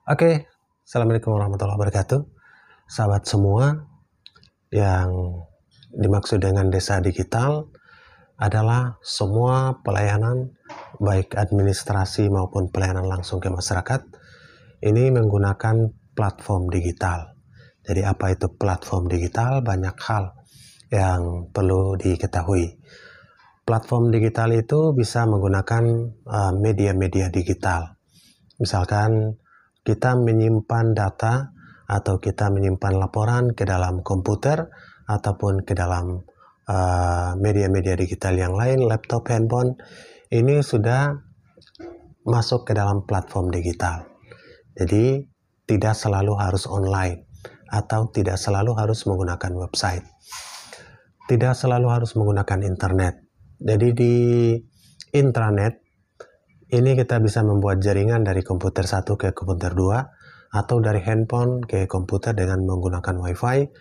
Oke, Assalamualaikum warahmatullahi wabarakatuh. Sahabat semua, yang dimaksud dengan desa digital adalah semua pelayanan, baik administrasi maupun pelayanan langsung ke masyarakat, ini menggunakan platform digital. Jadi apa itu platform digital? Banyak hal yang perlu diketahui. Platform digital itu bisa menggunakan media-media digital. Misalkan kita menyimpan data atau kita menyimpan laporan ke dalam komputer ataupun ke dalam media-media digital yang lain, laptop, handphone, ini sudah masuk ke dalam platform digital. Jadi tidak selalu harus online atau tidak selalu harus menggunakan website. Tidak selalu harus menggunakan internet. Jadi di intranet ini kita bisa membuat jaringan dari komputer 1 ke komputer 2 atau dari handphone ke komputer dengan menggunakan wifi,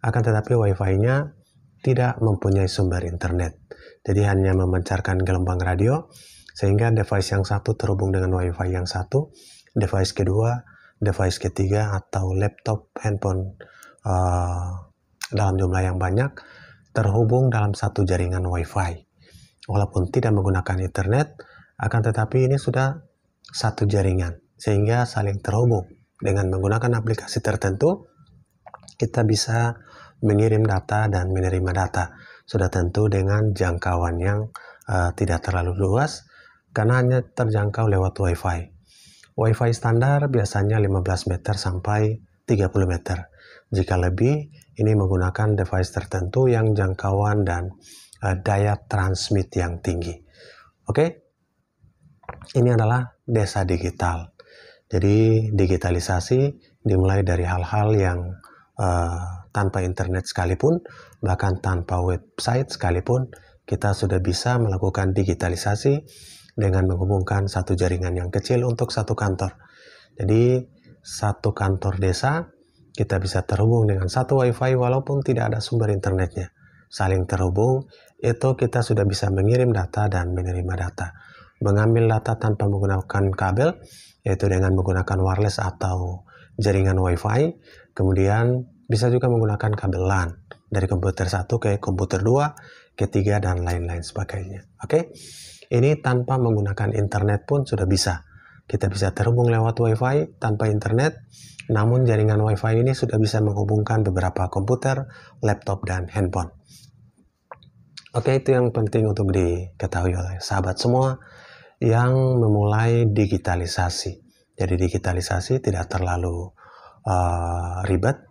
akan tetapi wifi-nya tidak mempunyai sumber internet. Jadi hanya memancarkan gelombang radio sehingga device yang satu terhubung dengan wifi yang satu, device kedua, device ketiga atau laptop, handphone dalam jumlah yang banyak terhubung dalam satu jaringan wifi. Walaupun tidak menggunakan internet, akan tetapi ini sudah satu jaringan sehingga saling terhubung. Dengan menggunakan aplikasi tertentu, kita bisa mengirim data dan menerima data. Sudah tentu dengan jangkauan yang tidak terlalu luas karena hanya terjangkau lewat wifi. Wifi standar biasanya 15 meter sampai 30 meter. Jika lebih, ini menggunakan device tertentu yang jangkauan dan daya transmit yang tinggi. Oke? Ini adalah desa digital. Jadi digitalisasi dimulai dari hal-hal yang tanpa internet sekalipun, bahkan tanpa website sekalipun, kita sudah bisa melakukan digitalisasi dengan menghubungkan satu jaringan yang kecil untuk satu kantor. Jadi satu kantor desa kita bisa terhubung dengan satu wifi walaupun tidak ada sumber internetnya. Saling terhubung, itu kita sudah bisa mengirim data dan menerima data. Mengambil data tanpa menggunakan kabel, yaitu dengan menggunakan wireless atau jaringan wifi. Kemudian bisa juga menggunakan kabel LAN dari komputer 1 ke komputer 2, ketiga, dan lain-lain sebagainya. Oke? Ini tanpa menggunakan internet pun sudah bisa. Kita bisa terhubung lewat wifi tanpa internet, namun jaringan wifi ini sudah bisa menghubungkan beberapa komputer, laptop, dan handphone. Oke, itu yang penting untuk diketahui oleh sahabat semua yang memulai digitalisasi. Jadi digitalisasi tidak terlalu ribet,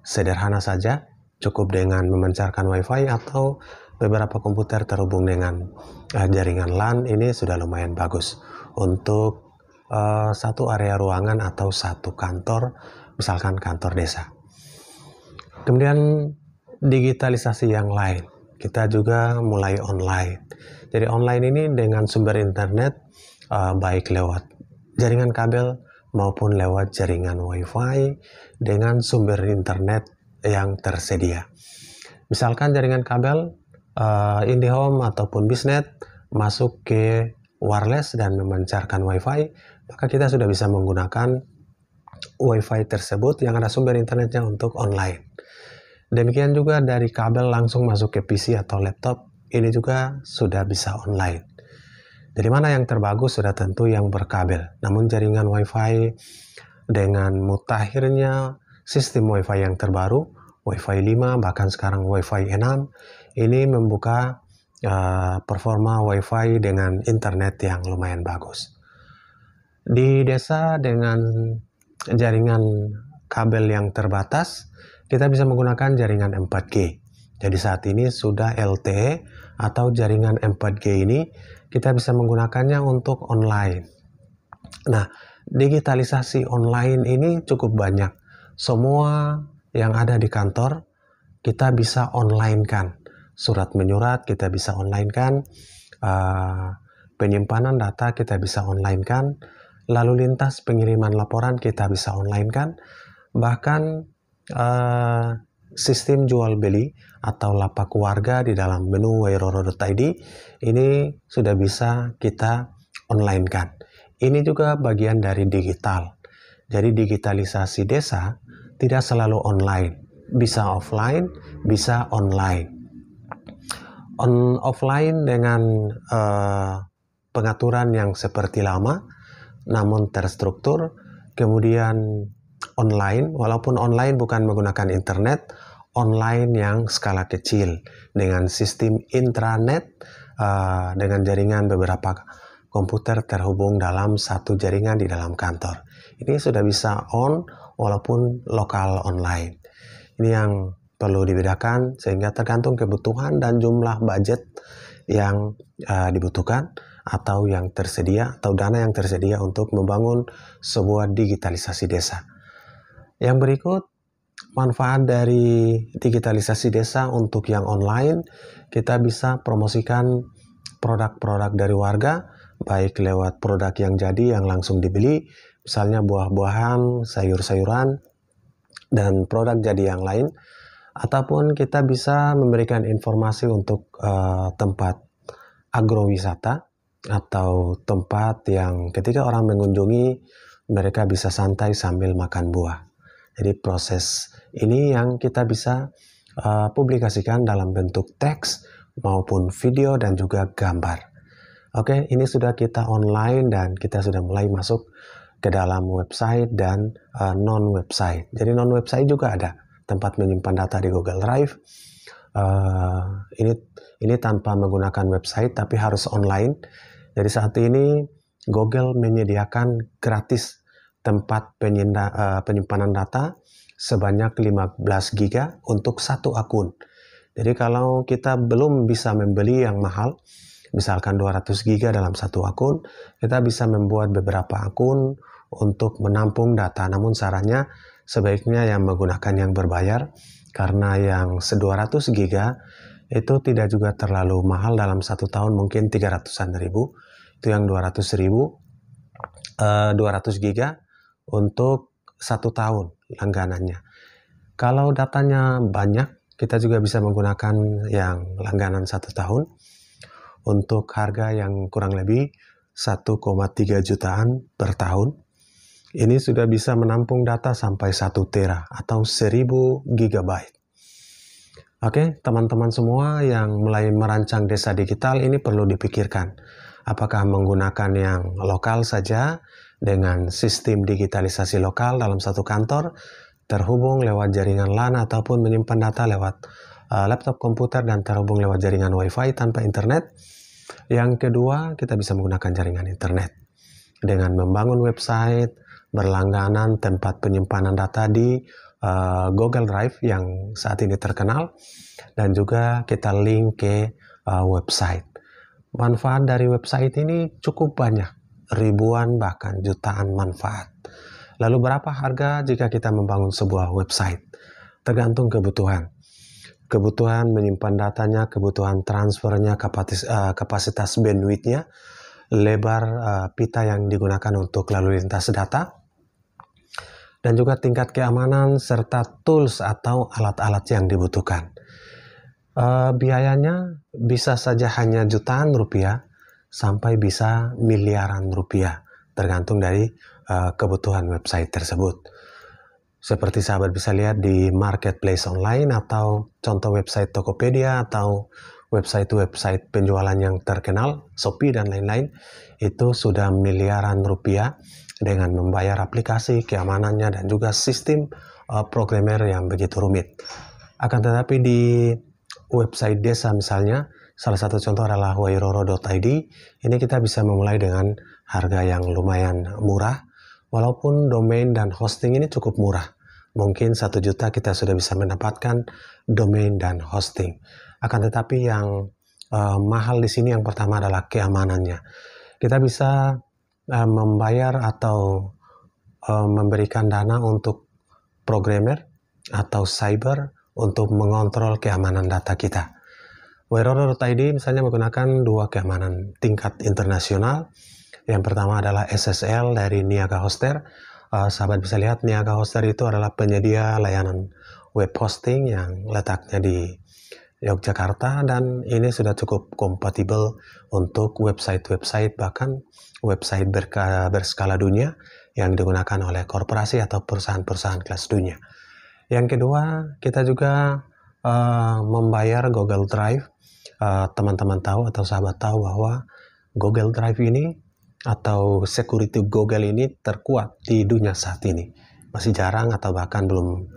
sederhana saja, cukup dengan memancarkan wifi atau beberapa komputer terhubung dengan jaringan LAN. Ini sudah lumayan bagus untuk satu area ruangan atau satu kantor, misalkan kantor desa. Kemudian digitalisasi yang lain, kita juga mulai online. Jadi online ini dengan sumber internet baik lewat jaringan kabel maupun lewat jaringan wifi dengan sumber internet yang tersedia. Misalkan jaringan kabel IndiHome ataupun Biznet masuk ke wireless dan memancarkan wifi, maka kita sudah bisa menggunakan wifi tersebut yang ada sumber internetnya untuk online. Demikian juga dari kabel langsung masuk ke PC atau laptop, ini juga sudah bisa online. Dari mana yang terbagus sudah tentu yang berkabel. Namun jaringan wifi dengan mutakhirnya sistem wifi yang terbaru, wifi 5 bahkan sekarang wifi 6, ini membuka performa wifi dengan internet yang lumayan bagus. Di desa dengan jaringan kabel yang terbatas, kita bisa menggunakan jaringan 4G. Jadi saat ini sudah LTE atau jaringan 4G ini kita bisa menggunakannya untuk online. Nah, digitalisasi online ini cukup banyak. Semua yang ada di kantor kita bisa online-kan. Surat menyurat kita bisa online-kan. Penyimpanan data kita bisa online-kan. Lalu lintas pengiriman laporan kita bisa online-kan. Bahkan sistem jual beli atau lapak warga di dalam menu wairoro.id ini sudah bisa kita online kan. Ini juga bagian dari digital. Jadi digitalisasi desa tidak selalu online, bisa offline, bisa online. Offline dengan pengaturan yang seperti lama, namun terstruktur. Kemudian online, walaupun online bukan menggunakan internet, online yang skala kecil dengan sistem intranet, dengan jaringan beberapa komputer terhubung dalam satu jaringan di dalam kantor. Ini sudah bisa on walaupun lokal online. Ini yang perlu dibedakan sehingga tergantung kebutuhan dan jumlah budget yang dibutuhkan atau yang tersedia atau dana yang tersedia untuk membangun sebuah digitalisasi desa. Yang berikut, manfaat dari digitalisasi desa untuk yang online, kita bisa promosikan produk-produk dari warga, baik lewat produk yang jadi yang langsung dibeli, misalnya buah-buahan, sayur-sayuran, dan produk jadi yang lain, ataupun kita bisa memberikan informasi untuk tempat agrowisata atau tempat yang ketika orang mengunjungi mereka bisa santai sambil makan buah. Jadi proses ini yang kita bisa publikasikan dalam bentuk teks maupun video dan juga gambar. Oke, ini sudah kita online dan kita sudah mulai masuk ke dalam website dan non-website. Jadi non-website juga ada tempat menyimpan data di Google Drive. Ini tanpa menggunakan website tapi harus online. Jadi saat ini Google menyediakan gratis tempat penyimpanan data sebanyak 15 GB untuk satu akun. Jadi kalau kita belum bisa membeli yang mahal, misalkan 200 GB dalam satu akun, kita bisa membuat beberapa akun untuk menampung data. Namun sarannya sebaiknya yang menggunakan yang berbayar, karena yang 200 GB itu tidak juga terlalu mahal. Dalam satu tahun mungkin 300-an ribu. Itu yang 200 GB untuk satu tahun langganannya. Kalau datanya banyak, kita juga bisa menggunakan yang langganan satu tahun untuk harga yang kurang lebih 1,3 jutaan per tahun. Ini sudah bisa menampung data sampai 1 tera atau 1000 GB. Oke, teman-teman semua yang mulai merancang desa digital ini perlu dipikirkan. Apakah menggunakan yang lokal saja dengan sistem digitalisasi lokal dalam satu kantor, terhubung lewat jaringan LAN ataupun menyimpan data lewat laptop komputer dan terhubung lewat jaringan WiFi tanpa internet. Yang kedua, kita bisa menggunakan jaringan internet dengan membangun website berlangganan tempat penyimpanan data di Google Drive yang saat ini terkenal, dan juga kita link ke website. Manfaat dari website ini cukup banyak, ribuan bahkan jutaan manfaat. Lalu berapa harga jika kita membangun sebuah website? Tergantung kebutuhan. Kebutuhan menyimpan datanya, kebutuhan transfernya, kapasitas bandwidth-nya, lebar pita yang digunakan untuk lalu lintas data, dan juga tingkat keamanan serta tools atau alat-alat yang dibutuhkan. Biayanya bisa saja hanya jutaan rupiah sampai bisa miliaran rupiah, tergantung dari kebutuhan website tersebut. Seperti sahabat bisa lihat di marketplace online atau contoh website Tokopedia atau website-website penjualan yang terkenal, Shopee dan lain-lain, itu sudah miliaran rupiah dengan membayar aplikasi, keamanannya, dan juga sistem programmer yang begitu rumit. Akan tetapi di website desa misalnya, salah satu contoh adalah wairoro.id, ini kita bisa memulai dengan harga yang lumayan murah, walaupun domain dan hosting ini cukup murah. Mungkin 1 juta kita sudah bisa mendapatkan domain dan hosting. Akan tetapi yang mahal di sini yang pertama adalah keamanannya. Kita bisa membayar atau memberikan dana untuk programmer atau cyber untuk mengontrol keamanan data kita. Wairoro.id misalnya menggunakan 2 keamanan tingkat internasional. Yang pertama adalah SSL dari Niaga Hoster. Sahabat bisa lihat Niaga Hoster itu adalah penyedia layanan web hosting yang letaknya di Yogyakarta, dan ini sudah cukup kompatibel untuk website-website, bahkan website berskala dunia yang digunakan oleh korporasi atau perusahaan-perusahaan kelas dunia. Yang kedua, kita juga membayar Google Drive. Teman-teman tahu atau sahabat tahu bahwa Google Drive ini atau security Google ini terkuat di dunia saat ini. Masih jarang atau bahkan belum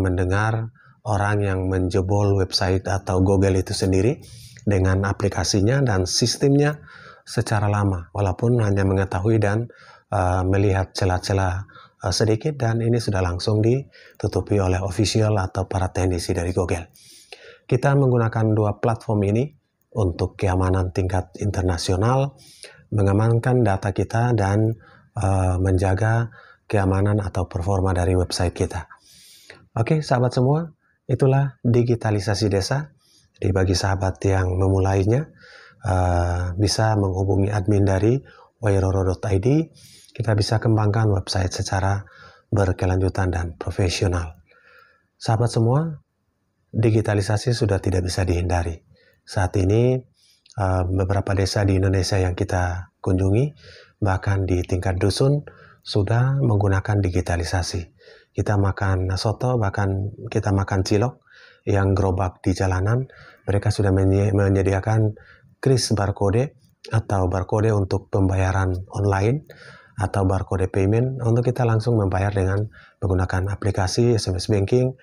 mendengar orang yang menjebol website atau Google itu sendiri dengan aplikasinya dan sistemnya secara lama, walaupun hanya mengetahui dan melihat celah-celah sedikit, dan ini sudah langsung ditutupi oleh official atau para teknisi dari Google. Kita menggunakan dua platform ini untuk keamanan tingkat internasional, mengamankan data kita dan menjaga keamanan atau performa dari website kita. Oke, sahabat semua, itulah digitalisasi desa. Jadi bagi sahabat yang memulainya, bisa menghubungi admin dari wairoro.id. Kita bisa kembangkan website secara berkelanjutan dan profesional. Sahabat semua, digitalisasi sudah tidak bisa dihindari. Saat ini beberapa desa di Indonesia yang kita kunjungi, bahkan di tingkat dusun, sudah menggunakan digitalisasi. Kita makan soto, bahkan kita makan cilok yang gerobak di jalanan, mereka sudah menyediakan kris barcode atau barcode untuk pembayaran online atau barcode payment untuk kita langsung membayar dengan menggunakan aplikasi SMS banking,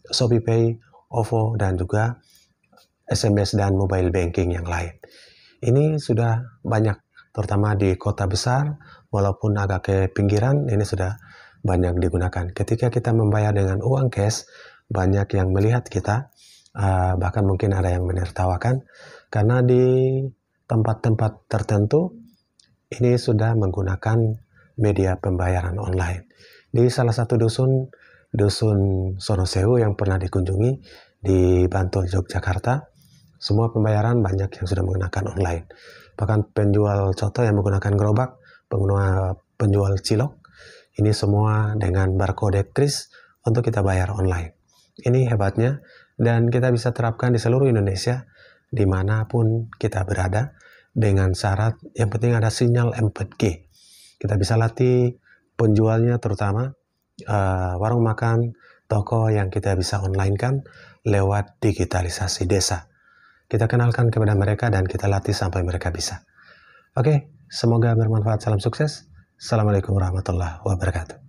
ShopeePay, OVO, dan juga SMS dan mobile banking yang lain. Ini sudah banyak, terutama di kota besar, walaupun agak ke pinggiran, ini sudah banyak digunakan. Ketika kita membayar dengan uang cash, banyak yang melihat kita, bahkan mungkin ada yang menertawakan, karena di tempat-tempat tertentu, ini sudah menggunakan media pembayaran online. Di salah satu dusun Sonosewu yang pernah dikunjungi di Bantul, Yogyakarta, semua pembayaran banyak yang sudah menggunakan online. Bahkan penjual coto yang menggunakan gerobak, penjual cilok, ini semua dengan barcode kris untuk kita bayar online. Ini hebatnya, dan kita bisa terapkan di seluruh Indonesia, dimanapun kita berada, dengan syarat yang penting ada sinyal 4G. Kita bisa latih penjualnya, terutama warung makan, toko yang kita bisa online kan lewat digitalisasi desa. Kita kenalkan kepada mereka dan kita latih sampai mereka bisa. Oke, semoga bermanfaat. Salam sukses. Assalamualaikum warahmatullahi wabarakatuh.